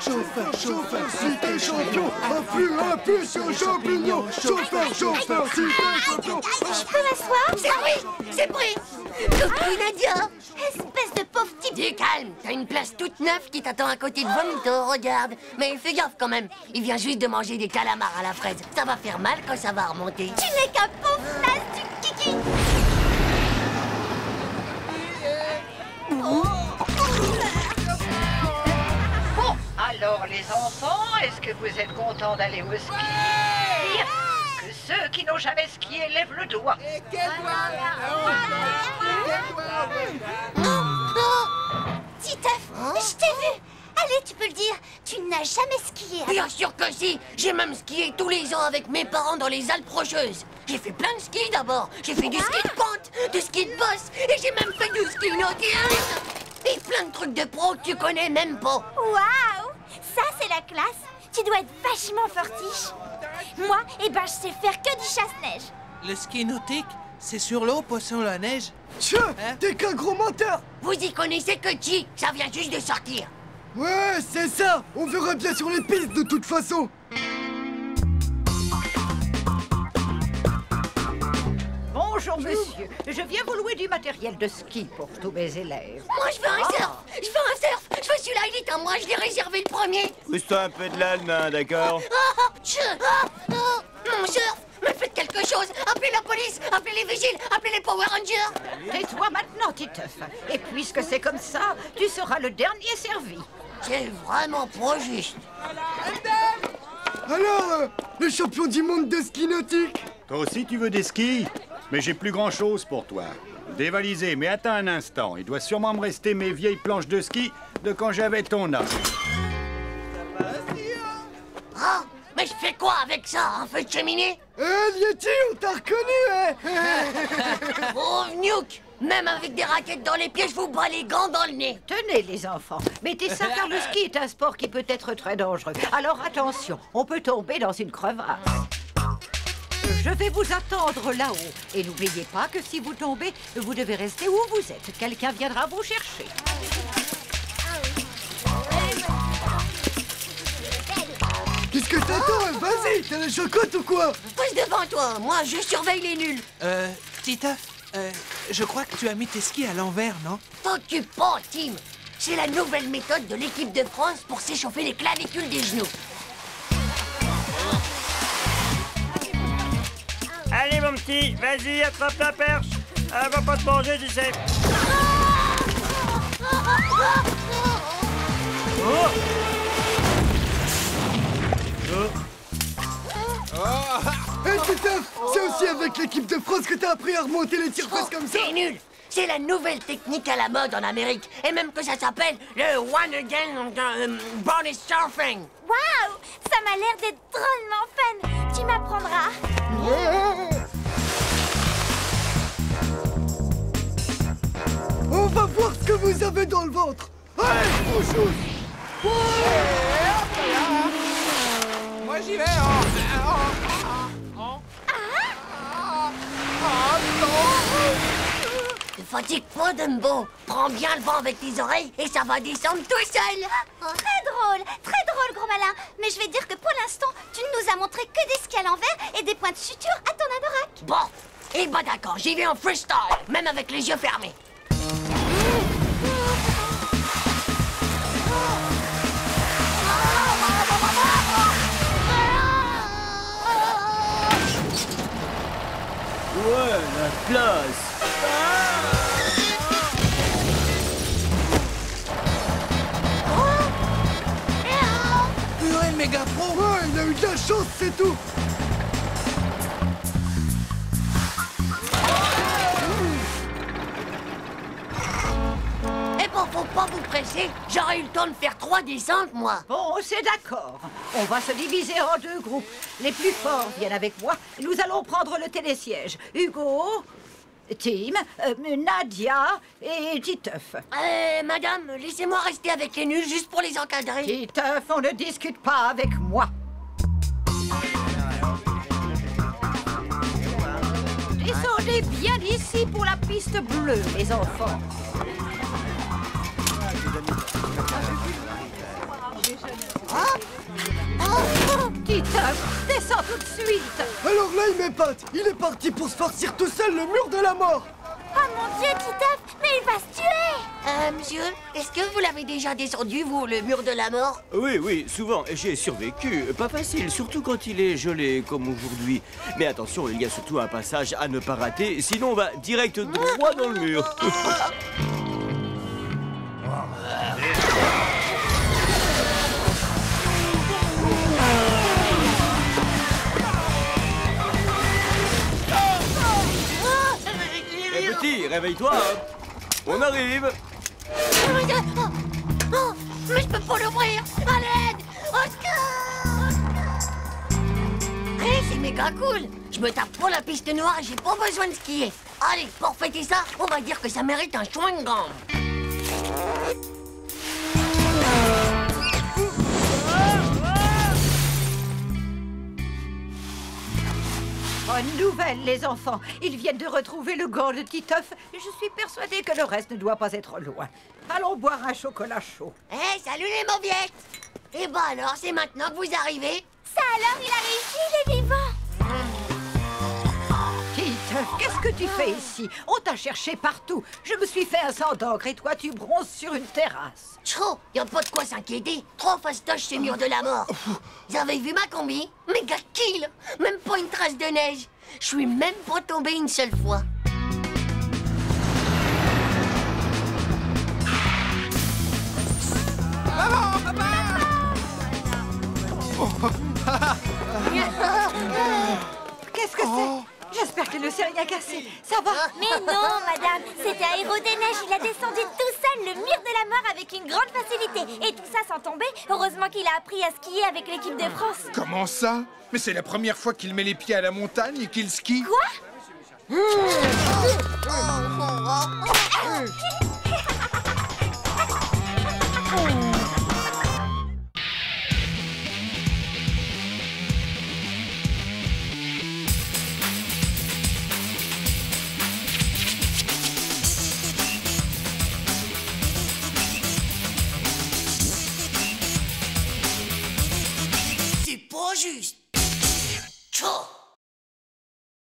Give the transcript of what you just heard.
Chauffeur, chauffeur, si t'es champion, impulsion, champignon. Chauffeur, chauffeur, si t'es champion. Je peux m'asseoir? C'est pris, c'est pris. Coucou Nadia. Espèce de pauvre type. Du calme, t'as une place toute neuve qui t'attend à côté de Vomito, regarde. Mais fais gaffe quand même, il vient juste de manger des calamars à la fraise. Ça va faire mal quand ça va remonter. Tu n'es qu'un pauvre naze du kiki. Bon, alors les enfants, est-ce que vous êtes contents d'aller au ski? Bien. Que ceux qui n'ont jamais skié lèvent le doigt. Titeuf, je t'ai vu. Allez, tu peux le dire, tu n'as jamais skié. Bien sûr que si. J'ai même skié tous les ans avec mes parents dans les Alpes Rocheuses. J'ai fait plein de ski d'abord. J'ai fait du ski de pente, du ski de bosse, et j'ai même fait du ski nautique. Et plein de trucs de pro que tu connais même pas. Waouh, ça c'est la classe. Tu dois être vachement fortiche. Moi, eh ben, je sais faire que du chasse-neige. Le ski nautique, c'est sur l'eau, pas sur la neige. Tiens, Hein? t'es qu'un gros menteur. Vous y connaissez que qui? Ça vient juste de sortir. Ouais, c'est ça. On verra bien sur les pistes de toute façon. Bonjour monsieur, je viens vous louer du matériel de ski pour tous mes élèves. Moi, je veux un surf. Je veux un surf. Je veux celui-là, il est à moi. Je l'ai réservé le premier. Pousse-toi un peu de l'âne, d'accord? Mon surf. Mais faites quelque chose. Appelez la police. Appelez les vigiles. Appelez les Power Rangers. Tais-toi maintenant, Titeuf. Et puisque c'est comme ça, tu seras le dernier servi. C'est vraiment pas juste. Alors, le champion du monde de ski nautique. Toi aussi, tu veux des skis? Mais j'ai plus grand-chose pour toi. Dévalisé, mais attends un instant. Il doit sûrement me rester mes vieilles planches de ski de quand j'avais ton âge. Ah, mais je fais quoi avec ça? Un feu de cheminée? Lieti, on t'a reconnu, hein? Oh, Nuke! Même avec des raquettes dans les pieds, je vous bats les gants dans le nez. Tenez les enfants, mettez ça car le ski est un sport qui peut être très dangereux. Alors attention, on peut tomber dans une crevasse. Je vais vous attendre là-haut. Et n'oubliez pas que si vous tombez, vous devez rester où vous êtes. Quelqu'un viendra vous chercher. Qu'est-ce que t'attends? Vas-y, t'as la chocotte ou quoi? Passe devant toi, moi je surveille les nuls. Titeuf, je crois que tu as mis tes skis à l'envers, non? T'occupe pas, Tim. C'est la nouvelle méthode de l'équipe de France pour s'échauffer les clavicules des genoux. Allez mon petit, vas-y, attrape la perche. Elle va pas te manger, tu sais. Oh. Hé, Titeuf, c'est aussi avec l'équipe de France que t'as appris à remonter les tire-fesses comme ça. C'est nul. C'est la nouvelle technique à la mode en Amérique. Et même que ça s'appelle le One Again Bonus Surfing. Waouh, ça m'a l'air d'être drôlement fun. Tu m'apprendras. On va voir ce que vous avez dans le ventre. Allez, bonjour. Moi j'y vais, Ne fatigue pas, Dumbo. Prends bien le vent avec tes oreilles et ça va descendre tout seul. Très drôle, gros malin. Mais je vais dire que pour l'instant, tu ne nous as montré que des skis à l'envers et des points de suture à ton anorak. Bon, et bah d'accord, j'y vais en freestyle, même avec les yeux fermés. Ouais, la classe. Purée, méga pro! Ouais, il a eu de la chance, c'est tout. Et bon, faut pas vous presser, j'aurais eu le temps de faire 3 descentes, moi. Bon, c'est d'accord. On va se diviser en 2 groupes. Les plus forts viennent avec moi. Nous allons prendre le télésiège. Hugo, Tim, Nadia et Titeuf. Madame, laissez-moi rester avec les nuls juste pour les encadrer. Titeuf, on ne discute pas avec moi. Descendez bien d'ici pour la piste bleue, les enfants. Titeuf, descends tout de suite. Alors là, il m'épate. Il est parti pour se farcir tout seul le mur de la mort. Oh mon Dieu, Titeuf, mais il va se tuer! Monsieur, est-ce que vous l'avez déjà descendu, vous, le mur de la mort? Oui, oui, souvent, j'ai survécu. Pas facile, surtout quand il est gelé, comme aujourd'hui. Mais attention, il y a surtout un passage à ne pas rater, sinon on va direct droit dans le mur. Eh petit, réveille-toi, hein. On arrive. Oh, mais je peux pas l'ouvrir! À l'aide! Au secours! Hé, c'est méga cool! Je me tape pour la piste noire et j'ai pas besoin de skier. Allez, pour fêter ça, on va dire que ça mérite un chewing-gum. Bonne nouvelle, les enfants. Ils viennent de retrouver le gant de Titeuf. Je suis persuadée que le reste ne doit pas être loin. Allons boire un chocolat chaud. Hé, salut les mauviettes! Eh ben alors, c'est maintenant que vous arrivez? Ça alors, il a réussi, il est vivant! Titeuf, qu'est-ce que tu fais ici? On t'a cherché partout. Je me suis fait un sang d'encre et toi, tu bronzes sur une terrasse. Tchou, y a pas de quoi s'inquiéter. Trop fastoche ces murs de la mort. Vous avez vu ma combi? Méga kill! Même pas une trace de neige. Je suis même pas tombé une seule fois. Qu'est-ce que c'est? J'espère qu'il ne s'est rien cassé. Ça va? Mais non, madame, c'était un héros des neiges. Il a descendu tout seul le mur de la mort avec une grande facilité. Et tout ça sans tomber. Heureusement qu'il a appris à skier avec l'équipe de France. Comment ça? Mais c'est la première fois qu'il met les pieds à la montagne et qu'il skie. Quoi?